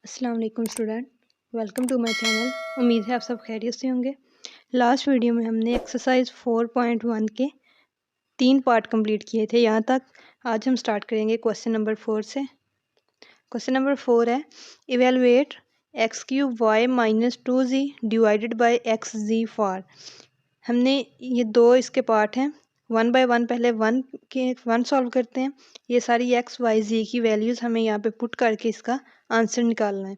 अस्सलाम वालेकुम student, welcome to my channel. उम्मीद है आप सब खैरियत से होंगे। लास्ट वीडियो में हमने एक्सरसाइज 4.1 के 3 पार्ट कंप्लीट किए थे यहाँ तक। आज हम स्टार्ट करेंगे क्वेश्चन नंबर 4 से। क्वेश्चन नंबर 4 है, evaluate x cube y minus 2z divided by x z four. हमने ये दो इसके पार्ट हैं, वन बाय वन पहले वन सॉल्व करते हैं। ये सारी एक्स वाई जी की वैल्यूज़ हमें यहाँ पे पुट करके इसका आंसर निकालना है।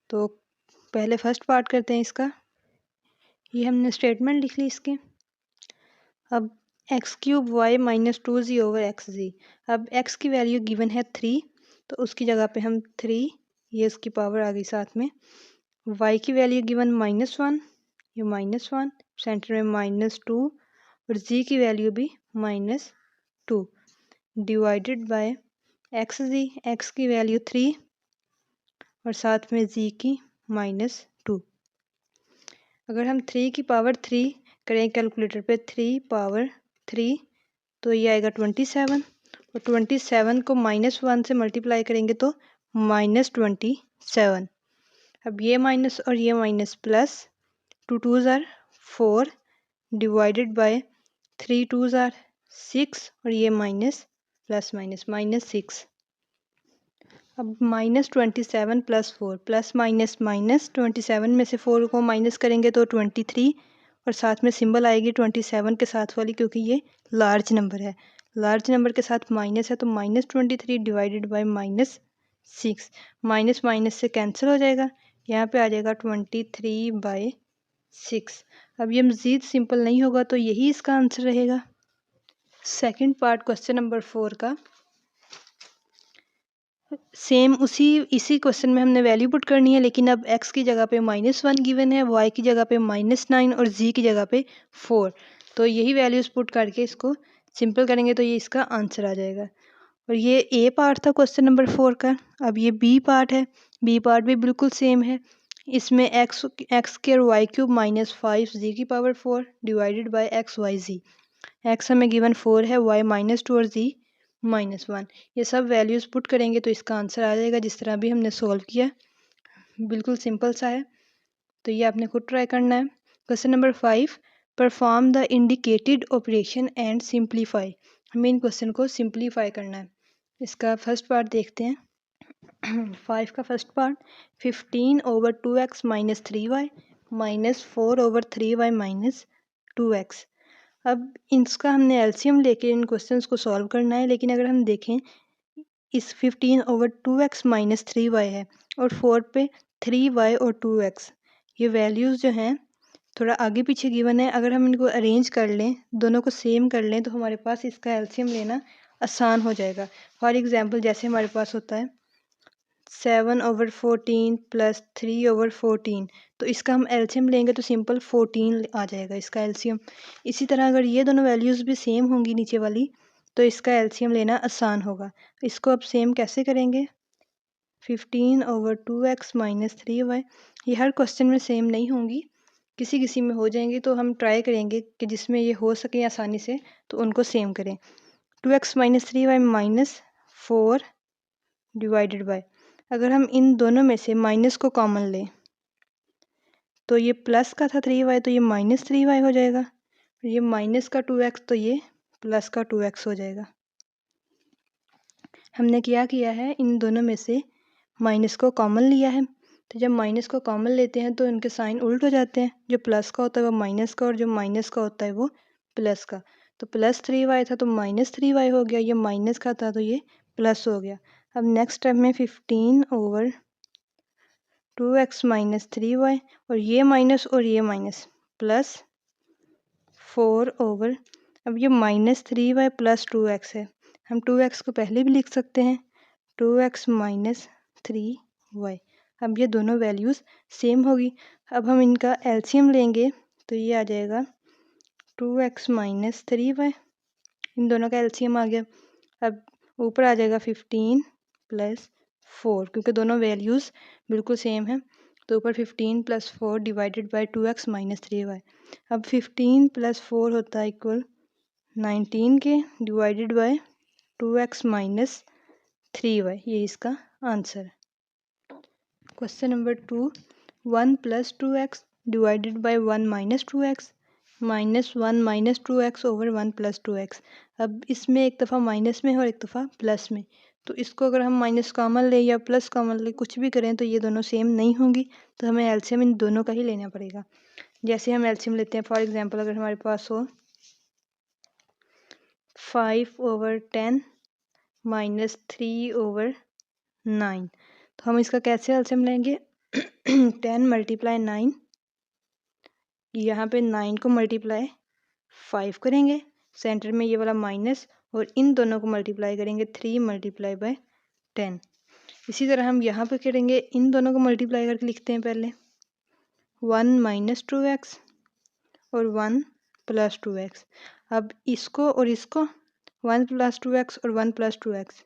तो पहले फर्स्ट पार्ट करते हैं इसका। ये हमने स्टेटमेंट लिख ली इसकी। अब x cube y minus 2z over x z. अब एक्स की वैल्यू गिवन है 3, तो उसकी जगह पे हम 3, ये उसकी पावर आ गई साथ में। वाई की वैल्यू गिवन -1, ये -1, सेंटर में -2, और जी की वैल्यू भी -2 डिवाइडेड बाय एक्स जी। एक्स की वैल्यू 3 और साथ में जी की -2। अगर हम 3 की पावर 3 करें कैलकुलेटर पे, 3 पावर 3, तो ये आएगा 27, और 27 को -1 से मल्टीप्लाई करेंगे तो -27। अब ये माइनस और ये minus plus, 2 2s are 4 divided by 3 2s are 6, और ये माइनस प्लस माइनस -6। अब -27 प्लस 4 प्लस माइनस -27 में से 4 को माइनस करेंगे तो 23, और साथ में सिंबल आएगी 27 के साथ वाली, क्योंकि ये लार्ज नंबर है। लार्ज नंबर के साथ माइनस है तो -23 डिवाइडेड बाय -6। माइनस माइनस से कैंसिल हो जाएगा, यहाँ पे आ जाएगा 23/6। अब ये मज़ीद सिंपल नहीं होगा तो यही इसका आंसर रहेगा। सेकंड पार्ट क्वेश्चन नंबर 4 का सेम इसी क्वेश्चन में हमने वैल्यू पुट करनी है, लेकिन अब x की जगह पे -1 गिवन है, y की जगह पे -9 और z की जगह पे 4। तो यही वैल्यूज़ पुट करके इसको सिंपल करेंगे तो ये इसका आंसर आ जाएगा। और ये ए पार्ट था क्वेश्चन नंबर 4 का। अब ये बी पार्ट है। बी पार्ट भी बिल्कुल सेम है। इसमें x² y क्यूब -5z की power 4 divided by x y z. X हमें गिवन 4 है, y -2 और z -1। ये सब वैल्यूज़ पुट करेंगे तो इसका आंसर आ जाएगा, जिस तरह भी हमने सोल्व किया। बिल्कुल सिंपल सा है, तो ये आपने खुद ट्राई करना है। Question number 5, perform the indicated operation and simplify. हमें इन क्वेश्चन को सिंप्लीफाई करना है। इसका फर्स्ट पार्ट देखते हैं। 5 का first part, 15 over 2x minus 3y minus 4 over 3y minus 2x। अब इसका हमने एलसीएम लेके इन क्वेश्चंस को सॉल्व करना है। लेकिन अगर हम देखें, इस 15 ओवर 2x माइनस 3y है, और 4 पे 3y और 2x, ये वैल्यूज़ जो हैं थोड़ा आगे पीछे गिवन है। अगर हम इनको अरेंज कर लें, दोनों को सेम कर लें, तो हमारे पास इसका एलसीएम लेना आसान हो जाएगा। फॉर एग्जांपल, जैसे हमारे पास होता है 7 ओवर 14 प्लस 3 ओवर 14, तो इसका हम एलसीएम लेंगे तो सिंपल 14 आ जाएगा इसका एलसीएम। इसी तरह अगर ये दोनों वैल्यूज़ भी सेम होंगी नीचे वाली, तो इसका एलसीएम लेना आसान होगा। इसको अब सेम कैसे करेंगे? 15 ओवर 2x माइनस 3y। ये हर क्वेश्चन में सेम नहीं होंगी, किसी किसी में हो जाएंगी, तो हम ट्राई करेंगे कि जिसमें ये हो सके आसानी से तो उनको सेम करें। 2x minus 3y minus 4 divided bye, अगर हम इन दोनों में से माइनस को कॉमन लें तो ये प्लस का था 3y, तो ये माइनस 3y हो जाएगा। ये माइनस का 2x, तो ये प्लस का 2x हो जाएगा। हमने क्या किया है, इन दोनों में से माइनस को कॉमन लिया है। तो जब माइनस को कॉमन लेते हैं तो इनके साइन उल्ट हो जाते हैं। जो प्लस का होता है वो माइनस का, और जो माइनस का होता है वो प्लस का। तो प्लस 3y था तो माइनस 3y हो गया, ये माइनस का था तो ये प्लस हो गया। अब नेक्स्ट स्टेप में 15 ओवर 2x माइनस 3y, और ये माइनस प्लस 4 ओवर, अब ये माइनस 3y प्लस 2x है। हम 2x को पहले भी लिख सकते हैं, 2x माइनस 3y। अब ये दोनों वैल्यूज़ सेम होगी। अब हम इनका एलसीएम लेंगे तो ये आ जाएगा 2x माइनस 3y। इन दोनों का एलसीएम आ गया। अब ऊपर आ जाएगा 15 प्लस 4, क्योंकि दोनों वैल्यूज़ बिल्कुल सेम है, तो ऊपर 15 plus 4 divided by 2x minus 3y। अब 15 प्लस 4 होता है इक्वल 19 के, divided by 2x minus 3y। ये इसका आंसर है। Question number 2, 1 + 2x divided by 1 - 2x minus 1 - 2x over 1 + 2x। अब इसमें एक दफ़ा माइनस में है और एक दफ़ा प्लस में, तो इसको अगर हम माइनस कॉमन लें या प्लस कॉमन लें, कुछ भी करें तो ये दोनों सेम नहीं होंगी, तो हमें एलसीएम इन दोनों का ही लेना पड़ेगा। जैसे हम एलसीएम लेते हैं, फॉर एग्जांपल अगर हमारे पास हो 5/10 - 3/9, तो हम इसका कैसे एलसीएम लेंगे 10 × 9, यहाँ पे 9 को मल्टीप्लाई 5 करेंगे, सेंटर में ये वाला माइनस, और इन दोनों को मल्टीप्लाई करेंगे 3 × 10। इसी तरह हम यहाँ पे करेंगे, इन दोनों को मल्टीप्लाई करके लिखते हैं पहले 1 - 2x और 1 + 2x। अब इसको और इसको 1 + 2x और 1 + 2x,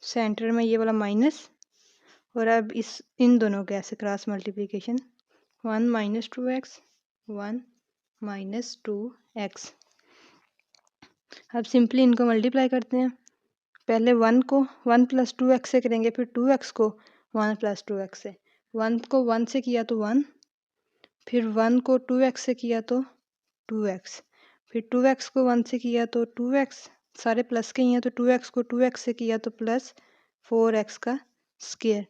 सेंटर में ये वाला माइनस, और अब इन दोनों के ऐसे क्रॉस मल्टीप्लिकेशन 1 - 2x 1 - 2x। अब सिंपली इनको मल्टीप्लाई करते हैं, पहले 1 को 1 + 2x से करेंगे, फिर 2x को 1 + 2x से। 1 को 1 से किया तो 1, फिर 1 को 2x से किया तो 2x, फिर 2x को 1 से किया तो 2x, सारे प्लस के ही हैं तो 2x को 2x से किया तो प्लस 4x का स्क्वायर,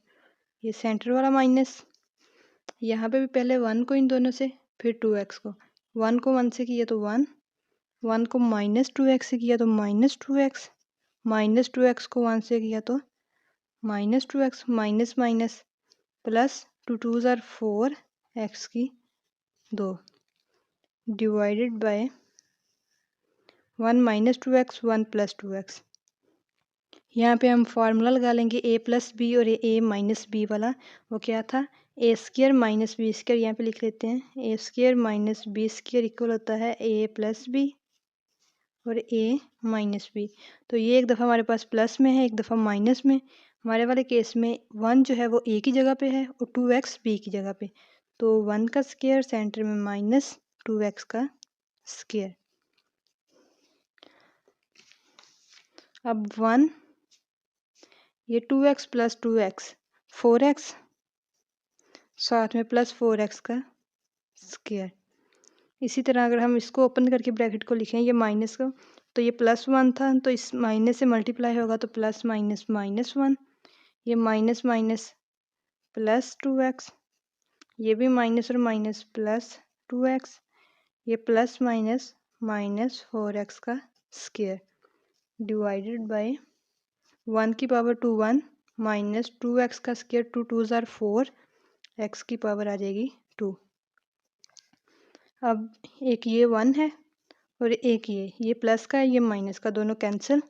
ये सेंटर वाला माइनस। यहाँ पे भी पहले 1 को इन दोनों से, फिर 2x को, 1 को 1 से किया तो 1, 1 को -2x से किया तो -2x, -2x को 1 से किया तो -2x, minus minus plus 2 2s are 4, x की 2 डिवाइडेड बाय 1 - 2x 1 + 2x। यहाँ पे हम फार्मूला लगा लेंगे a + b और a - b वाला, वो क्या था a² - b², यहाँ पे लिख लेते हैं a² - b² इक्वल होता है a + b और a - b। तो ये एक दफ़ा हमारे पास प्लस में है, एक दफ़ा माइनस में। हमारे वाले केस में 1 जो है वो a की जगह पे है और 2x b की जगह पे, तो 1 का स्क्वायर सेंटर में माइनस 2x का स्क्वायर। अब 1, ये 2x + 2x 4x, साथ में प्लस 4x का स्क्वायर। इसी तरह अगर हम इसको ओपन करके ब्रैकेट को लिखें, ये माइनस को, तो ये +1 था, तो इस माइनस से मल्टीप्लाई होगा तो प्लस माइनस -1, ये माइनस माइनस प्लस 2x, ये भी माइनस और माइनस प्लस 2x, ये प्लस माइनस -4x का स्क्वायर डिवाइडेड बाय 1 की पावर 2 1 माइनस 2x का स्क्वायर, 2 2s are 4, x की पावर आ जाएगी 2। अब एक ये 1 है और एक ये प्लस का है, ये माइनस का, दोनों कैंसिल,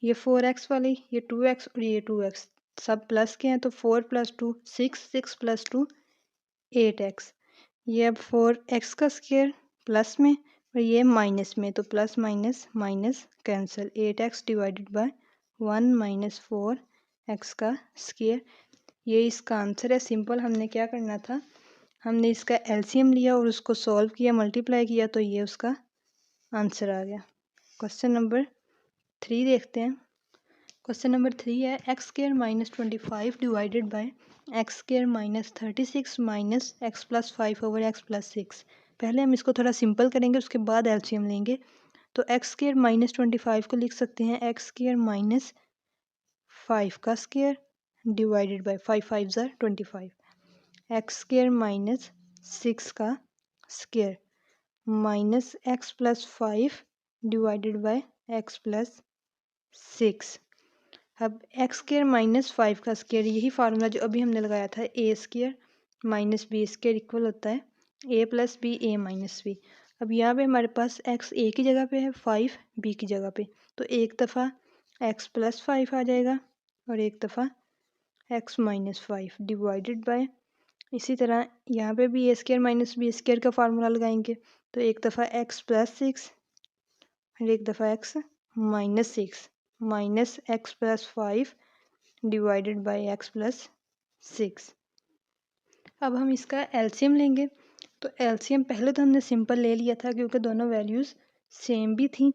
ये 4x वाली, ये 2x और ये 2x सब प्लस के हैं, तो 4 + 2 6, 6 + 2 8x। ये अब 4x का स्क्वायर प्लस में और ये माइनस में, तो plus minus minus cancel, 8x divided by 1 - 4x का स्क्वायर। ये इसका आंसर है। सिंपल हमने क्या करना था, हमने इसका एलसीएम लिया और उसको सॉल्व किया, मल्टीप्लाई किया, तो ये उसका आंसर आ गया। क्वेश्चन नंबर 3 देखते हैं। क्वेश्चन नंबर 3 है x² - 25 divided by x² - 36 minus x + 5 over x + 6। पहले हम इसको थोड़ा सिंपल करेंगे, उसके बाद एलसीएम लेंगे। तो x² - 25 को लिख सकते हैं x² - 5 का square divided bye 5 5s are 25, x² - 6 का square minus x + 5 divided by x + 6। अब x² - 5 का स्क्वायर, यही फार्मूला जो अभी हमने लगाया था, a² - b² इक्वल होता है a + b a - b। अब यहाँ पे हमारे पास x a की जगह पे है, 5 b की जगह पे, तो एक दफ़ा x + 5 आ जाएगा और एक दफ़ा x - 5 डिवाइडेड बाय, इसी तरह यहाँ पे भी a² - b² का फार्मूला लगाएंगे, तो एक दफ़ा x + 6 और एक दफ़ा x - 6 minus x + 5 divided by x + 6। अब हम इसका एलसीएम लेंगे, तो एलसीएम पहले तो हमने सिंपल ले लिया था क्योंकि दोनों वैल्यूज़ सेम भी थी।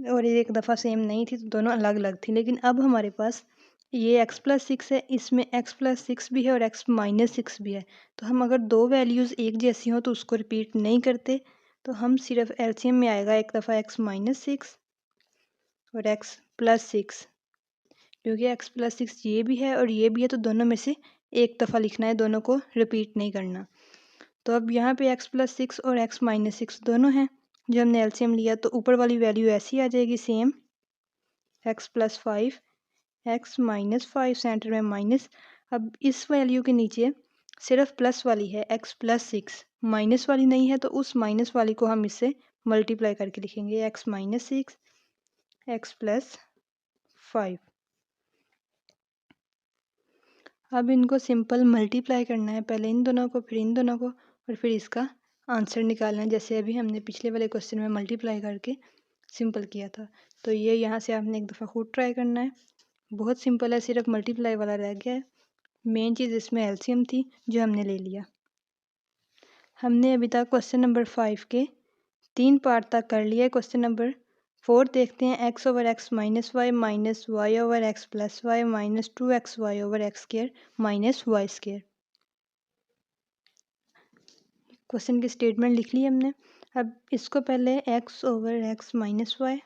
और ये एक दफ़ा सेम नहीं थी, तो दोनों अलग अलग थी। लेकिन अब हमारे पास ये x+6 है, इसमें x+6 भी है और x-6 भी है। तो हम अगर दो वैल्यूज़ एक जैसी हों तो उसको रिपीट नहीं करते, तो हम सिर्फ एलसीएम में आएगा एक दफ़ा x-6 और x+6, क्योंकि x+6 ये भी है और ये भी है, तो दोनों में से एक दफ़ा लिखना है, दोनों को रिपीट नहीं करना। तो अब यहाँ पे x+6 और x-6 दोनों हैं, जो हमने एलसीएम लिया, तो ऊपर वाली वैल्यू ऐसी आ जाएगी सेम, x+5 x-5 सेंटर में माइनस। अब इस वैल्यू के नीचे सिर्फ प्लस वाली है x+6, माइनस वाली नहीं है, तो उस माइनस वाली को हम इससे मल्टीप्लाई करके लिखेंगे x-6 x+5। अब इनको सिंपल मल्टीप्लाई करना है, पहले इन दोनों को फिर इन दोनों को और फिर इसका आंसर निकालना है, जैसे अभी हमने पिछले वाले क्वेश्चन में मल्टीप्लाई करके सिंपल किया था। तो ये यहाँ से आपने एक दफ़ा खुद ट्राई करना है, बहुत सिंपल है, सिर्फ मल्टीप्लाई वाला रह गया है। मेन चीज़ इसमें एलसीएम थी जो हमने ले लिया। हमने अभी तक क्वेश्चन नंबर 5 के 3 पार्ट तक कर लिया है। क्वेश्चन नंबर 4 देखते हैं। x/x-y minus y/x+y minus 2xy/x² minus y²। Question की स्टेटमेंट लिख ली हमने। अब इसको पहले x/x minus y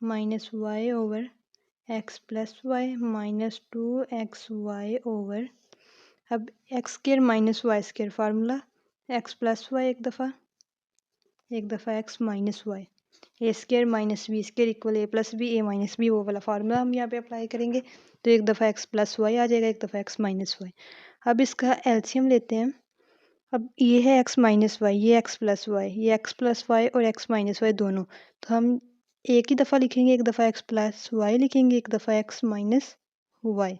minus y/x+y minus 2xy/, अब x² minus y² formula x+y एक दफ़ा x minus y, a² minus b² equal a+b a minus b, वो वाला फार्मूला हम यहाँ पे अप्लाई करेंगे। तो एक दफ़ा x+y आ जाएगा, एक दफ़ा x माइनस y। अब इसका एलसीएम लेते हैं। अब ये है x माइनस वाई, ये x+y, ये x+y और x माइनस y दोनों, तो हम एक ही दफ़ा लिखेंगे, एक दफ़ा x+y लिखेंगे, एक दफ़ा x माइनस y।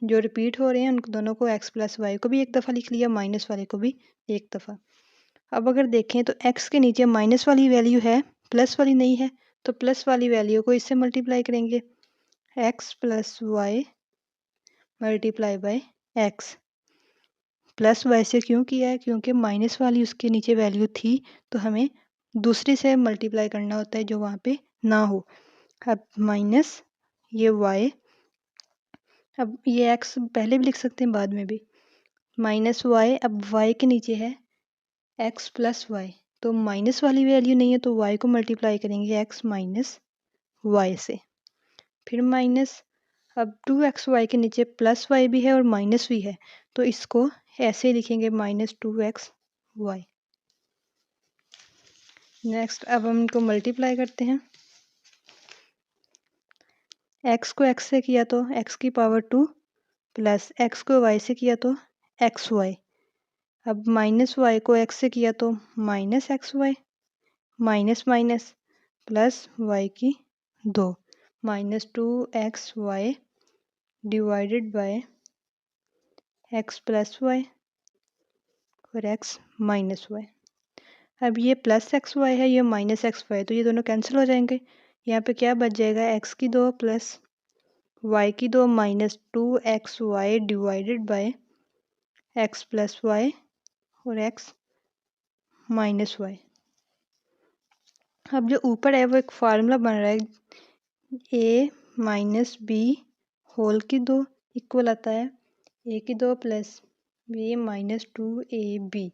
जो रिपीट हो रहे हैं उन दोनों को x+y को भी एक दफ़ा लिख लिया, माइनस वाले को भी एक दफ़ा। अब अगर देखें तो x के नीचे माइनस वाली वैल्यू है, प्लस वाली नहीं है, तो प्लस वाली वैल्यू को इससे मल्टीप्लाई करेंगे, x+y multiply by x। Plus y से क्यों किया है, क्योंकि माइनस वाली उसके नीचे वैल्यू थी, तो हमें दूसरी से मल्टीप्लाई करना होता है जो वहाँ पे ना हो। अब माइनस ये y, अब ये x पहले भी लिख सकते हैं, बाद में भी, माइनस y। अब y के नीचे है x+y, तो माइनस वाली वैल्यू नहीं है, तो y को मल्टीप्लाई करेंगे x माइनस y से, फिर माइनस। अब 2xy के नीचे प्लस y भी है और माइनस भी है, तो इसको ऐसे लिखेंगे माइनस 2xy। नेक्स्ट अब हम इनको मल्टीप्लाई करते हैं। x को x से किया तो x की पावर 2 प्लस x को y से किया तो xy। अब माइनस y को x से किया तो minus xy, minus minus plus y की 2, minus 2xy divided by x plus y और x माइनस y। अब ये प्लस xy है, ये माइनस xy, तो ये दोनों कैंसिल हो जाएंगे। यहाँ पे क्या बच जाएगा, x की 2 प्लस y की 2 minus 2xy divided by x plus y और x माइनस y। अब जो ऊपर है वो एक फार्मूला बन रहा है, a माइनस बी होल की 2 इक्वल आता है a की 2 प्लस b माइनस 2ab।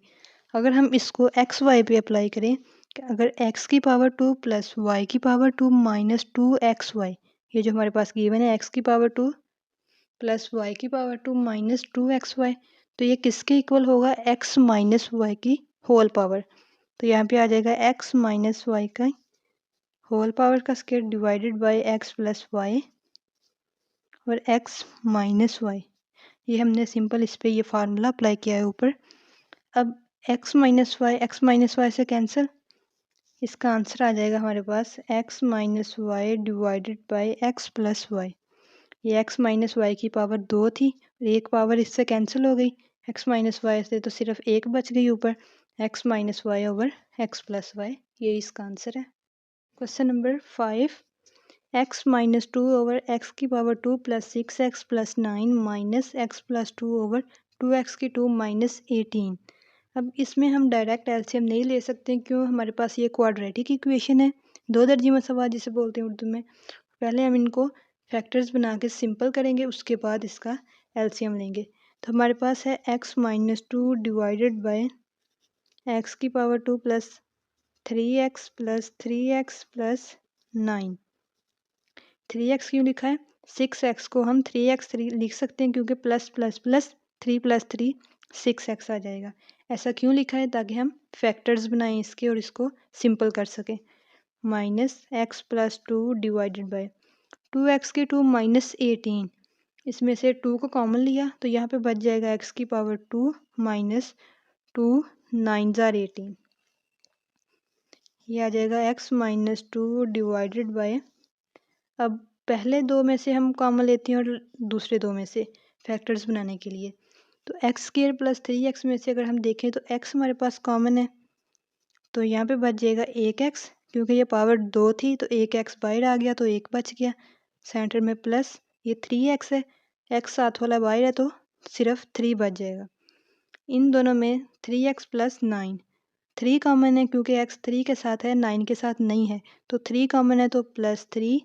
अगर हम इसको एक्स वाई पे अप्लाई करें, अगर x की पावर 2 प्लस y की पावर 2 माइनस 2xy, ये जो हमारे पास गिवन है x की पावर 2 प्लस y की पावर 2 माइनस 2xy, तो ये किसके इक्वल होगा, x माइनस वाई की होल पावर। तो यहाँ पे आ जाएगा x माइनस वाई का होल पावर का square divided by x plus y और x माइनस वाई। ये हमने सिंपल इस पे ये फार्मूला अप्लाई किया है ऊपर। अब x माइनस वाई से कैंसिल, इसका आंसर आ जाएगा हमारे पास x minus y divided by x plus y. ये x माइनस वाई की पावर 2 थी और एक पावर इससे कैंसिल हो गई, x माइनस वाई से तो सिर्फ एक बच गई ऊपर, x minus y over x plus y. ये इसका आंसर है। Question number 5, x minus 2 over x की power 2 plus 6x plus 9 minus x plus 2 over 2x की 2 माइनस 18। अब इसमें हम डायरेक्ट एलसीएम नहीं ले सकते, क्यों, हमारे पास ये क्वाड्रेटिक इक्वेशन है, दो दर्जी मसवात जिसे बोलते हैं उर्दू में। पहले हम इनको फैक्टर्स बना के सिंपल करेंगे, उसके बाद इसका एलसीएम लेंगे। तो हमारे पास है x minus 2 divided by x की power 2 plus 3x plus 3x plus 9। 3x क्यों लिखा है? 6x को हम 3x लिख सकते हैं क्योंकि plus plus plus 3 plus 3 6x आ जाएगा। ऐसा क्यों लिखा है? ताकि हम फैक्टर्स बनाएं इसके और इसको सिंपल कर सकें। Minus x plus 2 divided bye 2x की 2 माइनस 18, इसमें से 2 को कॉमन लिया तो यहाँ पे बच जाएगा x की पावर 2 माइनस 2 9 जार 18। ये आ जाएगा x माइनस 2 डिवाइडेड बाय, अब पहले दो में से हम कॉमन लेते हैं और दूसरे दो में से फैक्टर्स बनाने के लिए। तो एक्स स्क्वायर प्लस 3x में से अगर हम देखें तो x हमारे पास कॉमन है, तो यहाँ पे बच जाएगा 1x, क्योंकि ये पावर 2 थी तो 1x बाहर आ गया तो 1 बच गया सेंटर में, प्लस ये 3x है, x साथ वाला बाहर है तो सिर्फ 3 बच जाएगा। इन दोनों में 3x प्लस 9, 3 कॉमन है क्योंकि x 3 के साथ है 9 के साथ नहीं है, तो 3 कॉमन है तो प्लस 3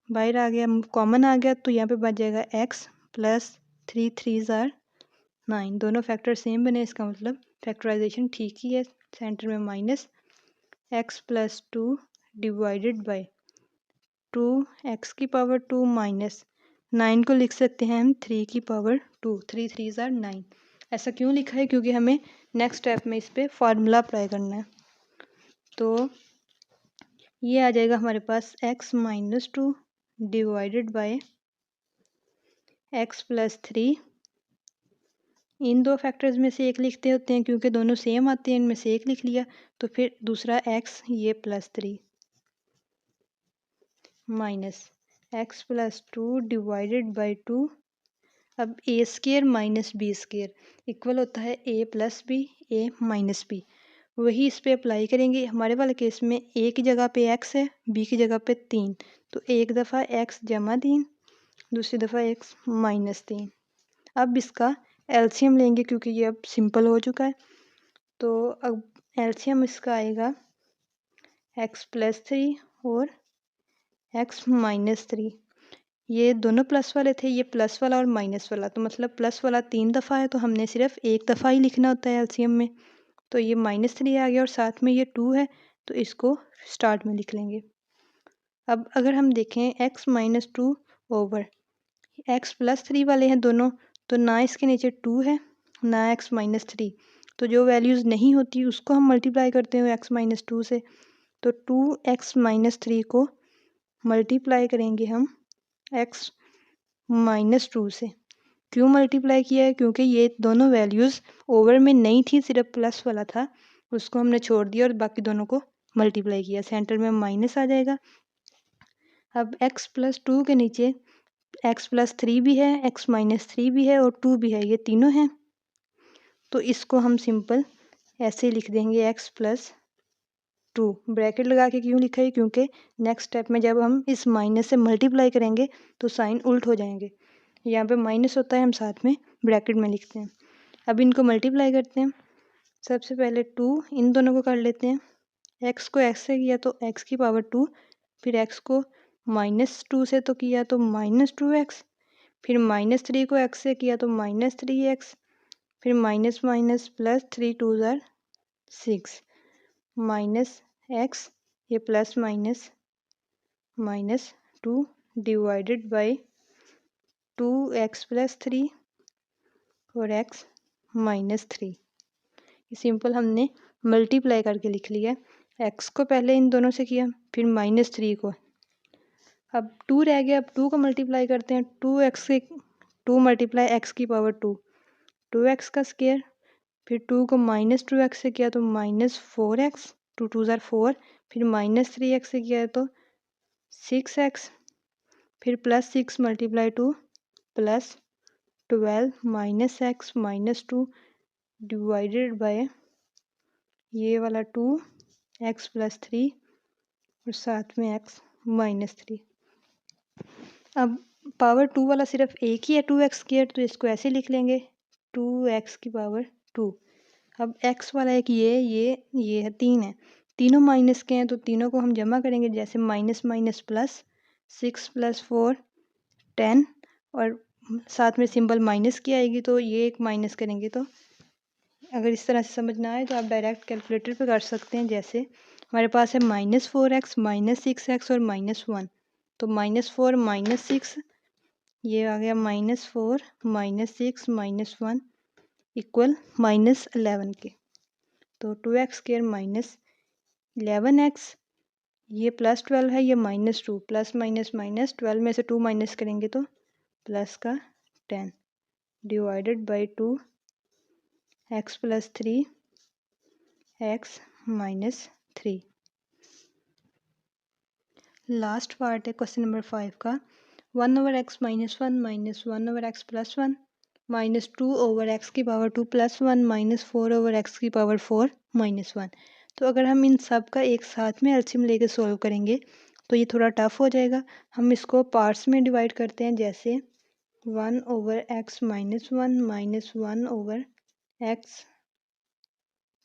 बाहर आ गया, कॉमन आ गया तो यहाँ पे बच जाएगा x प्लस 3 3 जार 9। दोनों फैक्टर सेम बने, इसका मतलब फैक्टराइजेशन ठीक ही है। सेंटर में minus x plus 2 divided by 2 x की पावर 2 माइनस 9 को लिख सकते हैं हम 3 की पावर 2, 3 3 जार 9। ऐसा क्यों लिखा है? क्योंकि हमें नेक्स्ट स्टेप में इस पर फार्मूला अप्लाई करना है। तो ये आ जाएगा हमारे पास x minus 2 divided by x plus 3, इन दो फैक्टर्स में से एक लिखते होते हैं क्योंकि दोनों सेम आते हैं, इनमें से एक लिख लिया, तो फिर दूसरा x ये plus 3 minus x plus 2 divided by 2, अब a square minus b square equal होता है a plus b, a minus b. वही इस पे अप्लाई करेंगे। हमारे वाले केस में a की जगह पे x है, b की जगह पे 3, तो एक दफ़ा x जमा 3, दूसरी दफ़ा x माइनस 3। अब इसका एलसीएम लेंगे क्योंकि ये अब सिंपल हो चुका है। तो अब एलसीएम इसका आएगा x प्लस 3 और x माइनस 3। ये दोनों प्लस वाले थे, ये प्लस वाला और माइनस वाला, तो मतलब प्लस वाला 3 दफ़ा है तो हमने सिर्फ एक दफ़ा ही लिखना होता है एलसीएम में। तो ये माइनस 3 आ गया और साथ में ये 2 है तो इसको स्टार्ट में लिख लेंगे। अब अगर हम देखें x minus 2 over x plus 3 वाले हैं दोनों, तो ना इसके नीचे 2 है ना x माइनस 3, तो जो वैल्यूज़ नहीं होती उसको हम मल्टीप्लाई करते हैं x माइनस 2 से। तो 2x माइनस 3 को मल्टीप्लाई करेंगे हम x माइनस 2 से। क्यों मल्टीप्लाई किया है? क्योंकि ये दोनों वैल्यूज़ ओवर में नहीं थी, सिर्फ प्लस वाला था, उसको हमने छोड़ दिया और बाकी दोनों को मल्टीप्लाई किया। सेंटर में माइनस आ जाएगा। अब x प्लस 2 के नीचे x प्लस 3 भी है, x माइनस 3 भी है और 2 भी है, ये तीनों हैं, तो इसको हम सिंपल ऐसे लिख देंगे x प्लस 2। ब्रैकेट लगा के क्यों लिखा है? क्योंकि नेक्स्ट स्टेप में जब हम इस माइनस से मल्टीप्लाई करेंगे तो साइन उल्ट हो जाएंगे। यहाँ पे माइनस होता है, हम साथ में ब्रैकेट में लिखते हैं। अब इनको मल्टीप्लाई करते हैं। सबसे पहले 2 इन दोनों को कर लेते हैं। x को x से किया तो x की पावर 2, फिर x को माइनस 2 से तो किया तो माइनस 2x, फिर माइनस 3 को x से किया तो माइनस 3x, फिर माइनस माइनस प्लस 3 2 ज़ार 6 माइनस x, ये plus minus minus 2 divided bye 2x plus 3 और x माइनस 3। ये सिंपल हमने मल्टीप्लाई करके लिख लिया। x को पहले इन दोनों से किया, फिर माइनस 3 को, अब 2 रह गया, अब 2 को मल्टीप्लाई करते हैं। 2x से 2 मल्टीप्लाई x की पावर 2, 2x का स्क्वायर, फिर 2 को माइनस 2x से किया तो माइनस 4x, 2 2 ज़ार 4, फिर माइनस 3x से किया तो 6x, फिर plus 6 multiply 2 plus 12 minus x minus 2 divided bye ये वाला 2 x प्लस 3 और साथ में x माइनस 3। अब पावर 2 वाला सिर्फ एक ही है 2x स्क्वायर, तो इसको ऐसे लिख लेंगे 2x की पावर 2। अब x वाला एक ये है 3 है, तीनों माइनस के हैं तो तीनों को हम जमा करेंगे, जैसे माइनस माइनस प्लस, 6 + 4 10, और साथ में सिंबल माइनस की आएगी तो ये एक माइनस करेंगे। तो अगर इस तरह से समझ ना आए तो आप डायरेक्ट कैलकुलेटर पे कर सकते हैं। जैसे हमारे पास है -4x, -6x और -1, तो -4 -6, ये आ गया -4 -6 -1 इक्वल -11 के। तो 2x² -11x, ये +12 है, ये -2, प्लस माइनस माइनस 12 में से 2 माइनस करेंगे तो प्लस का 10 divided by 2 x + 3 x - 3। Last part है क्वेश्चन नंबर 5 का। 1/x - 1 -1/x + 1 -2/x⁴ + 1 -4/x⁴ -1। तो अगर हम इन सब का एक साथ में एलसीएम लेके सॉल्व करेंगे तो ये थोड़ा टफ हो जाएगा। हम इसको पार्ट्स में डिवाइड करते हैं, जैसे 1/x - 1 -1/x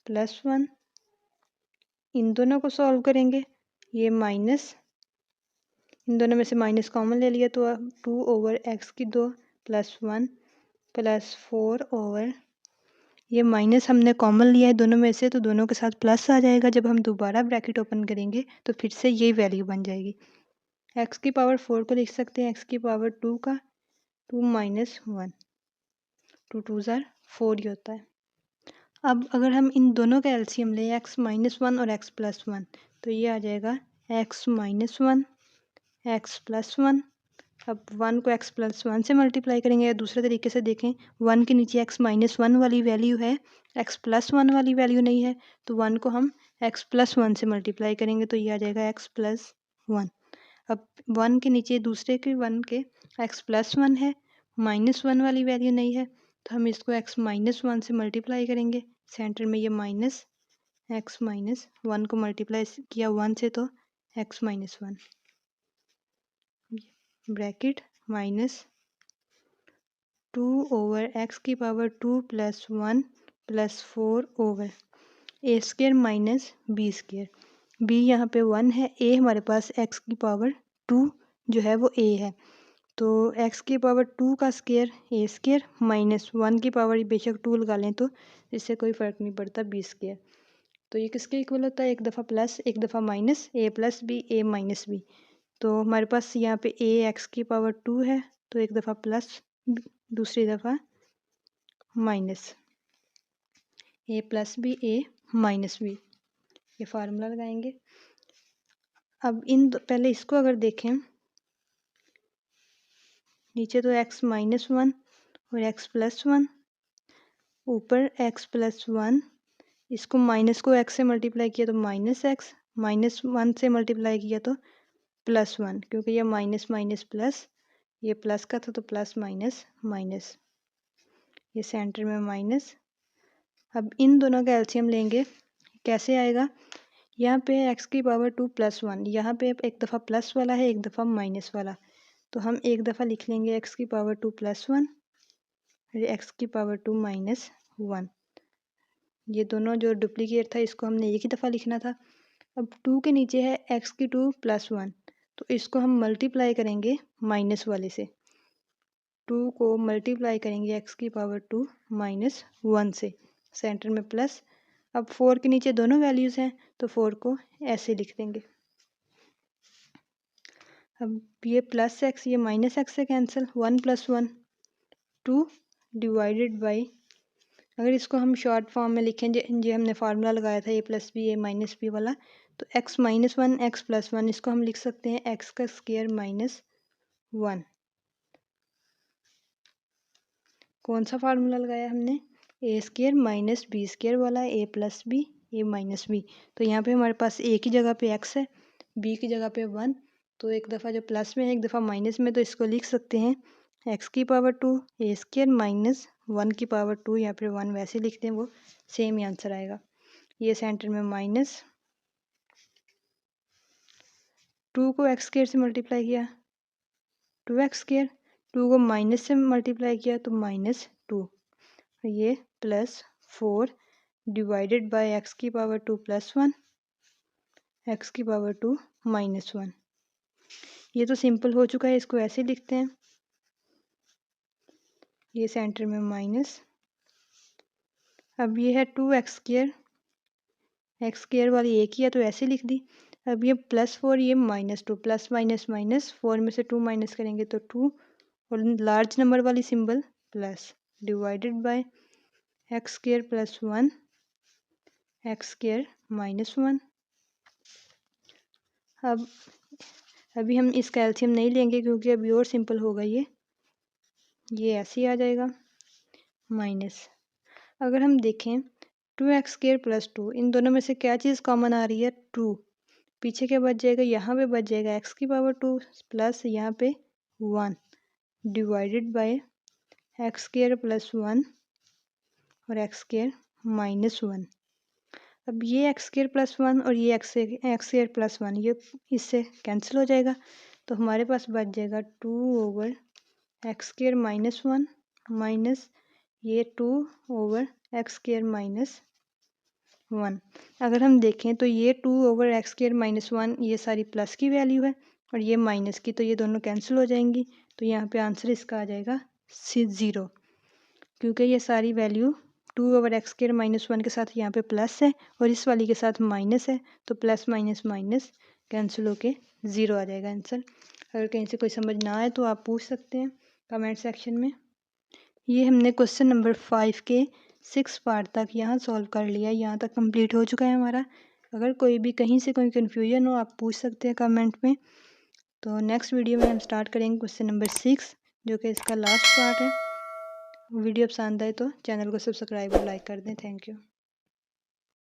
+ 1, इन दोनों को सॉल्व करेंगे। ये माइनस, इन दोनों में से माइनस कॉमन ले लिया तो 2/x² + 1 + 4 ये माइनस हमने कॉमन लिया है दोनों में से, तो दोनों के साथ प्लस आ जाएगा। जब हम दोबारा ब्रैकेट ओपन करेंगे तो फिर से यही वैल्यू बन जाएगी। x⁴ को लिख सकते हैं x⁴ का 2 - 1, 2 2 ज़ार 4 ही होता है। अब अगर हम इन दोनों का एलसीएम लें, x - 1 और x + 1, तो ये आ जाएगा x - 1 x + 1। अब 1 को x + 1 से मल्टीप्लाई करेंगे, या दूसरे तरीके से देखें, 1 के नीचे x - 1 वाली वैल्यू है, x + 1 वाली वैल्यू नहीं है, तो 1 को हम x + 1 से मल्टीप्लाई करेंगे तो ये आ जाएगा x + 1। अब 1 के नीचे दूसरे के 1 के x + 1 है, -1 वाली वैल्यू नहीं है, तो हम इसको x - 1 से मल्टीप्लाई करेंगे। सेंटर में ये माइनस x - 1 को मल्टीप्लाई किया 1 से तो x - 1 bracket -2/x⁴ + 1 + 4/a² - b²। b यहाँ पे 1 है, a हमारे पास x⁴ जो है वो a है, तो x⁴ का स्क्वायर a² -1 बेशक 2 लगा लें तो इससे कोई फ़र्क नहीं पड़ता, b²। तो ये किसके इक्वल होता है, एक दफ़ा प्लस एक दफ़ा minus, a + b a - b। तो हमारे पास यहाँ पे a x⁴ है, तो एक दफ़ा प्लस दूसरी दफ़ा minus, a + b a - b, ये फार्मूला लगाएंगे। अब पहले इसको अगर देखें, नीचे तो x - 1 और x + 1, ऊपर x + 1, इसको माइनस को x से मल्टीप्लाई किया तो -x, -1 से मल्टीप्लाई किया तो +1, क्योंकि ये माइनस माइनस प्लस, ये प्लस का था तो प्लस माइनस माइनस, ये सेंटर में माइनस। अब इन दोनों का एलसीएम लेंगे, कैसे आएगा, यहाँ पे x⁴ + 1, यहाँ पे एक दफ़ा प्लस वाला है एक दफ़ा माइनस वाला, तो हम एक दफ़ा लिख लेंगे x⁴ + 1 और x⁴ -1। ये दोनों जो डुप्लीकेट था इसको हमने एक ही दफ़ा लिखना था। अब 2 के नीचे है x⁴ + 1, तो इसको हम मल्टीप्लाई करेंगे माइनस वाले से, 2 को मल्टीप्लाई करेंगे x⁴ -1 से, सेंटर में प्लस। अब 4 के नीचे दोनों वैल्यूज़ हैं तो 4 को ऐसे लिख देंगे। अब ये +x ये -x से कैंसिल, 1 + 1 2 डिवाइडेड बाई, अगर इसको हम शॉर्ट फॉर्म में लिखें, जो हमने फार्मूला लगाया था a + b a - b वाला, तो x - 1 x + 1, इसको हम लिख सकते हैं x का स्क्वायर -1। कौन सा फार्मूला लगाया हमने, a² - b² वाला, a + b a - b। तो यहाँ पे हमारे पास a की जगह पे x है, b की जगह पे 1, तो एक दफ़ा जो प्लस में है एक दफ़ा माइनस में, तो इसको लिख सकते हैं x⁴ a² -1⁴ या फिर 1 वैसे लिखते हैं, वो सेम ही आंसर आएगा। ये सेंटर में माइनस, 2 को x² से मल्टीप्लाई किया 2x², 2 को माइनस से मल्टीप्लाई किया तो -2, ये +4 डिवाइडेड बाय x⁴ + 1 एक्स की पावर 2 -1। ये तो सिंपल हो चुका है, इसको ऐसे लिखते हैं, ये सेंटर में माइनस। अब ये है 2x², x² वाली एक ही है तो ऐसे लिख दी। अब ये +4, ये -2, प्लस माइनस माइनस, 4 में से 2 माइनस करेंगे तो 2, और लार्ज नंबर वाली symbol plus, divided by x² + 1, x² -1। अब अभी हम इसका एलसीएम नहीं लेंगे क्योंकि अभी और सिंपल होगा ये ऐसे ही आ जाएगा माइनस। अगर हम देखें 2x² + 2, इन दोनों में से क्या चीज़ कॉमन आ रही है? 2। पीछे क्या बच जाएगा? यहाँ पे बच जाएगा x की पावर 2 प्लस यहाँ पे 1, डिवाइडेड बाय x² + 1 और x² -1। अब ये x² + 1 और ये x² + 1 ये इससे कैंसिल हो जाएगा, तो हमारे पास बच जाएगा 2/x² -1 माइनस ये 2/x² -1। अगर हम देखें तो ये 2/x² -1 ये सारी प्लस की वैल्यू है और ये माइनस की, तो ये दोनों कैंसिल हो जाएंगी, तो यहाँ पे आंसर इसका आ जाएगा 0, क्योंकि ये सारी वैल्यू 2/x² -1 के साथ यहाँ पे प्लस है और इस वाली के साथ माइनस है, तो प्लस माइनस माइनस कैंसिल होके 0 आ जाएगा आंसर। अगर कहीं से कोई समझ ना आए तो आप पूछ सकते हैं कमेंट सेक्शन में। ये हमने क्वेश्चन नंबर 5 के 6 पार्ट तक यहाँ सॉल्व कर लिया, यहाँ तक कंप्लीट हो चुका है हमारा। अगर कोई भी कहीं से कोई कन्फ्यूजन हो आप पूछ सकते हैं कमेंट में। तो नेक्स्ट वीडियो में हम स्टार्ट करेंगे क्वेश्चन नंबर 6, जो कि इसका लास्ट पार्ट है। वीडियो पसंद आए तो चैनल को सब्सक्राइब और लाइक कर दें। Thank you.